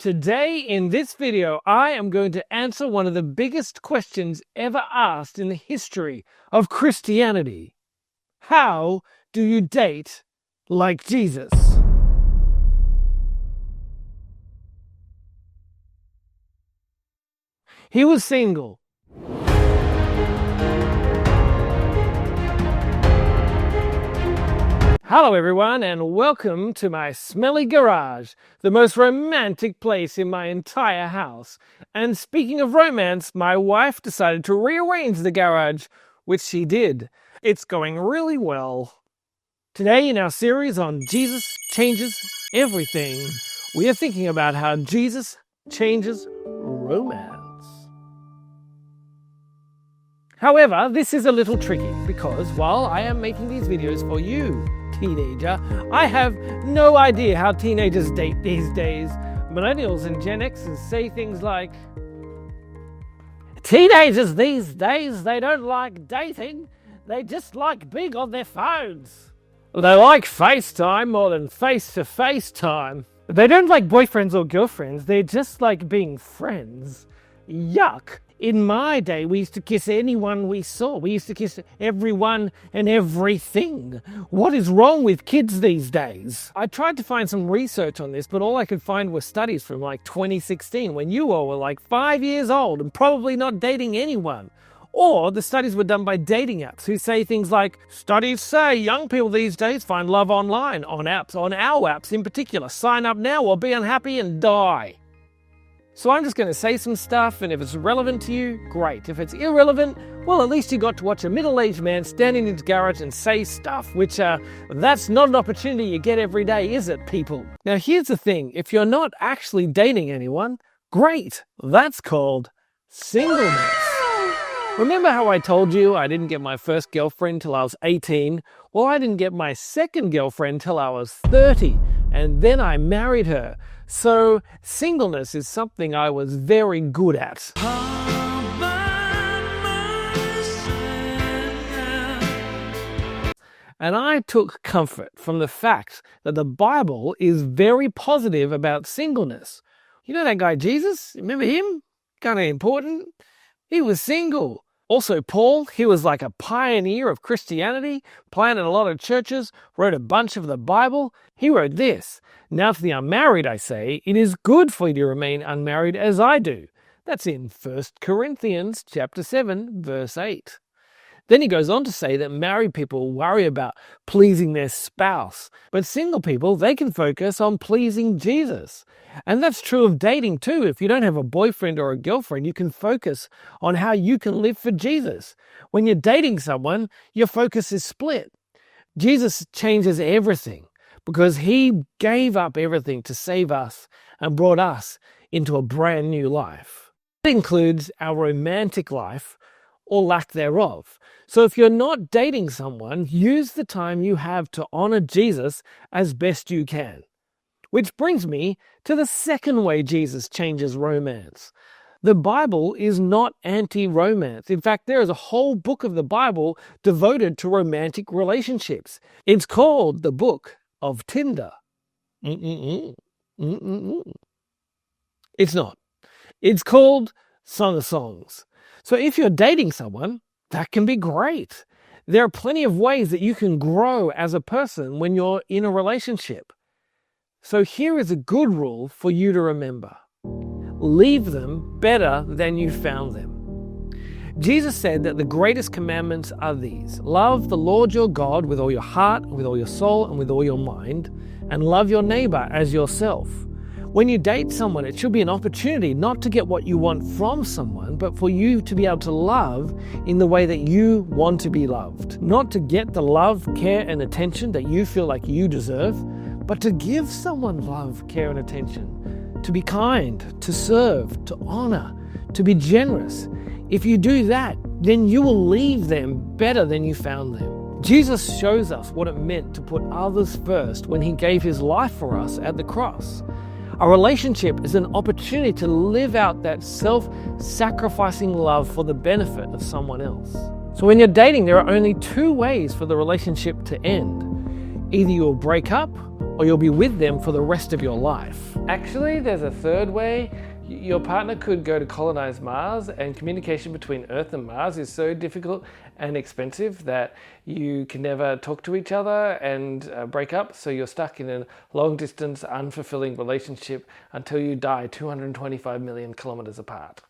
Today in this video, I am going to answer one of the biggest questions ever asked in the history of Christianity. How do you date like Jesus? He was single. Hello everyone, and welcome to my smelly garage, the most romantic place in my entire house. And speaking of romance, my wife decided to rearrange the garage, which she did. It's going really well. Today in our series on Jesus Changes Everything, we are thinking about how Jesus changes romance. However, this is a little tricky because while I am making these videos for you, teenager, I have no idea how teenagers date these days. Millennials and Gen Xers say things like, teenagers these days, they don't like dating, they just like being on their phones. They like FaceTime more than face-to-face time. They don't like boyfriends or girlfriends, they just like being friends. Yuck. In my day, we used to kiss anyone we saw. We used to kiss everyone and everything. What is wrong with kids these days? I tried to find some research on this, but all I could find were studies from like 2016, when you all were like 5 years old and probably not dating anyone. Or the studies were done by dating apps who say things like, studies say young people these days find love online, on apps, on our apps in particular. Sign up now or be unhappy and die. So I'm just going to say some stuff, and if it's relevant to you, great. If it's irrelevant, well, at least you got to watch a middle-aged man stand in his garage and say stuff, which that's not an opportunity you get every day, is it, people? Now, here's the thing. If you're not actually dating anyone, great. That's called singleness. Remember how I told you I didn't get my first girlfriend till I was 18? Well, I didn't get my second girlfriend till I was 30, and then I married her. So, singleness is something I was very good at. And I took comfort from the fact that the Bible is very positive about singleness. You know that guy Jesus? Remember him? Kind of important. He was single. Also, Paul, he was like a pioneer of Christianity, planted a lot of churches, wrote a bunch of the Bible. He wrote this, "Now to the unmarried I say, it is good for you to remain unmarried as I do." That's in 1 Corinthians chapter 7, verse 8. Then he goes on to say that married people worry about pleasing their spouse, but single people, they can focus on pleasing Jesus. And that's true of dating too. If you don't have a boyfriend or a girlfriend, you can focus on how you can live for Jesus. When you're dating someone, your focus is split. Jesus changes everything because he gave up everything to save us and brought us into a brand new life. It includes our romantic life or lack thereof. So if you're not dating someone, use the time you have to honor Jesus as best you can. Which brings me to the second way Jesus changes romance. The Bible is not anti-romance. In fact, there is a whole book of the Bible devoted to romantic relationships. It's called the Book of Tinder. It's not. It's called Song of Songs. So if you're dating someone, that can be great. There are plenty of ways that you can grow as a person when you're in a relationship. So here is a good rule for you to remember. Leave them better than you found them. Jesus said that the greatest commandments are these. Love the Lord your God with all your heart, with all your soul, and with all your mind, and love your neighbor as yourself. When you date someone, it should be an opportunity not to get what you want from someone, but for you to be able to love in the way that you want to be loved. Not to get the love, care, and attention that you feel like you deserve, but to give someone love, care, and attention. To be kind, to serve, to honor, to be generous. If you do that, then you will leave them better than you found them. Jesus shows us what it meant to put others first when he gave his life for us at the cross. A relationship is an opportunity to live out that self-sacrificing love for the benefit of someone else. So when you're dating, there are only two ways for the relationship to end. Either you'll break up or you'll be with them for the rest of your life. Actually, there's a third way. Your partner could go to colonize Mars, and communication between Earth and Mars is so difficult and expensive that you can never talk to each other and break up, so you're stuck in a long-distance, unfulfilling relationship until you die 225 million kilometers apart.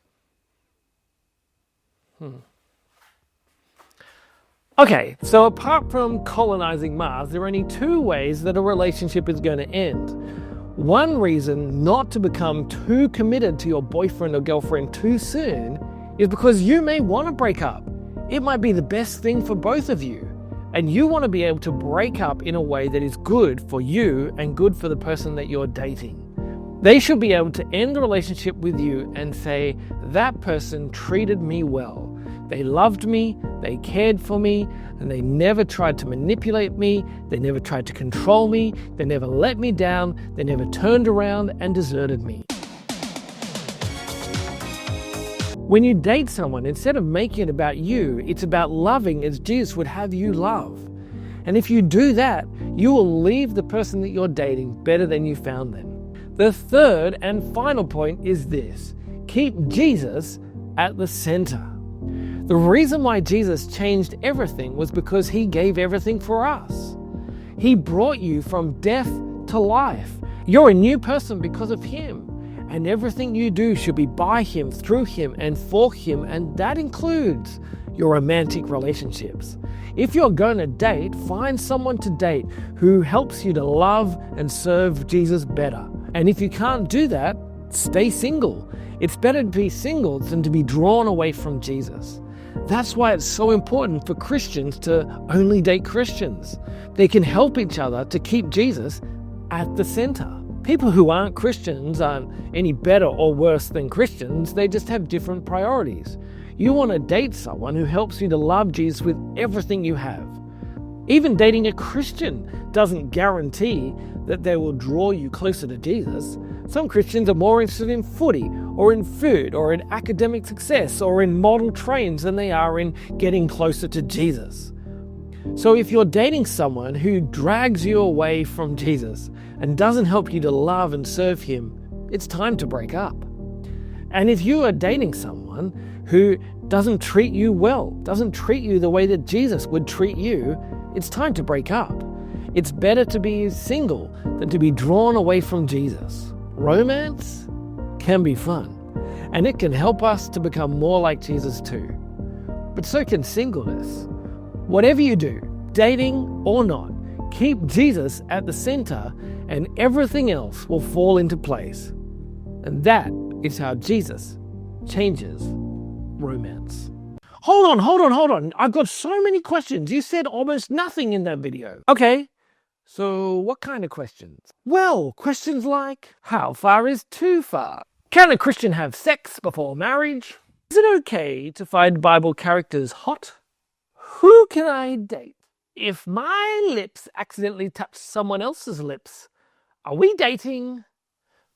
Okay, so apart from colonizing Mars, there are only two ways that a relationship is going to end. One reason not to become too committed to your boyfriend or girlfriend too soon is because you may want to break up. It might be the best thing for both of you, and you want to be able to break up in a way that is good for you and good for the person that you're dating. They should be able to end the relationship with you and say, that person treated me well. They loved me, they cared for me, and they never tried to manipulate me, they never tried to control me, they never let me down, they never turned around and deserted me. When you date someone, instead of making it about you, it's about loving as Jesus would have you love. And if you do that, you will leave the person that you're dating better than you found them. The third and final point is this: keep Jesus at the center. The reason why Jesus changed everything was because he gave everything for us. He brought you from death to life. You're a new person because of him. And everything you do should be by him, through him, and for him. And that includes your romantic relationships. If you're going to date, find someone to date who helps you to love and serve Jesus better. And if you can't do that, stay single. It's better to be single than to be drawn away from Jesus. That's why it's so important for Christians to only date Christians. They can help each other to keep Jesus at the center. People who aren't Christians aren't any better or worse than Christians. They just have different priorities. You want to date someone who helps you to love Jesus with everything you have. Even dating a Christian doesn't guarantee that they will draw you closer to Jesus. Some Christians are more interested in footy or in food or in academic success or in model trains than they are in getting closer to Jesus. So if you're dating someone who drags you away from Jesus and doesn't help you to love and serve him, it's time to break up. And if you are dating someone who doesn't treat you well, doesn't treat you the way that Jesus would treat you, it's time to break up. It's better to be single than to be drawn away from Jesus. Romance can be fun, and it can help us to become more like Jesus too. But so can singleness. Whatever you do, dating or not, keep Jesus at the center and everything else will fall into place. And that is how Jesus changes romance. Hold on. I've got so many questions. You said almost nothing in that video. Okay, so what kind of questions? Well, questions like, how far is too far? Can a Christian have sex before marriage? Is it okay to find Bible characters hot? Who can I date? If my lips accidentally touch someone else's lips, are we dating?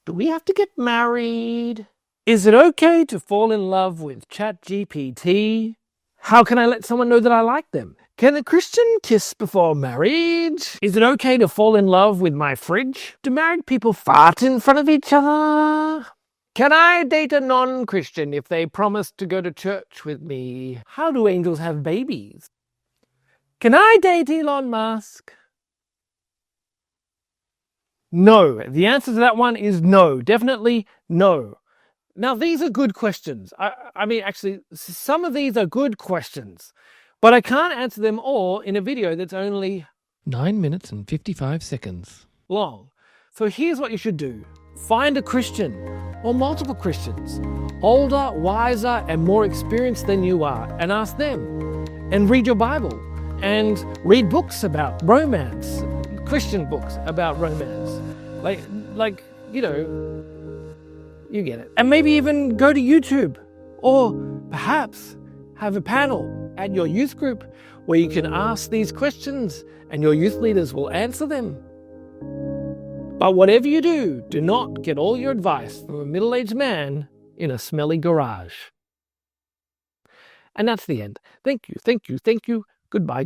Do we have to get married? Is it okay to fall in love with ChatGPT? How can I let someone know that I like them? Can a Christian kiss before marriage? Is it okay to fall in love with my fridge? Do married people fart in front of each other? Can I date a non-Christian if they promise to go to church with me? How do angels have babies? Can I date Elon Musk? No. The answer to that one is no. Definitely no. Now, these are good questions. I mean, actually, some of these are good questions, but I can't answer them all in a video that's only 9 minutes and 55 seconds long. So here's what you should do. Find a Christian or multiple Christians, older, wiser, and more experienced than you are, and ask them. And read your Bible and read books about romance, Christian books about romance. Like, you know, you get it. And maybe even go to YouTube, or perhaps have a panel at your youth group where you can ask these questions and your youth leaders will answer them. But whatever you do, do not get all your advice from a middle-aged man in a smelly garage. And that's the end. Thank you. Goodbye.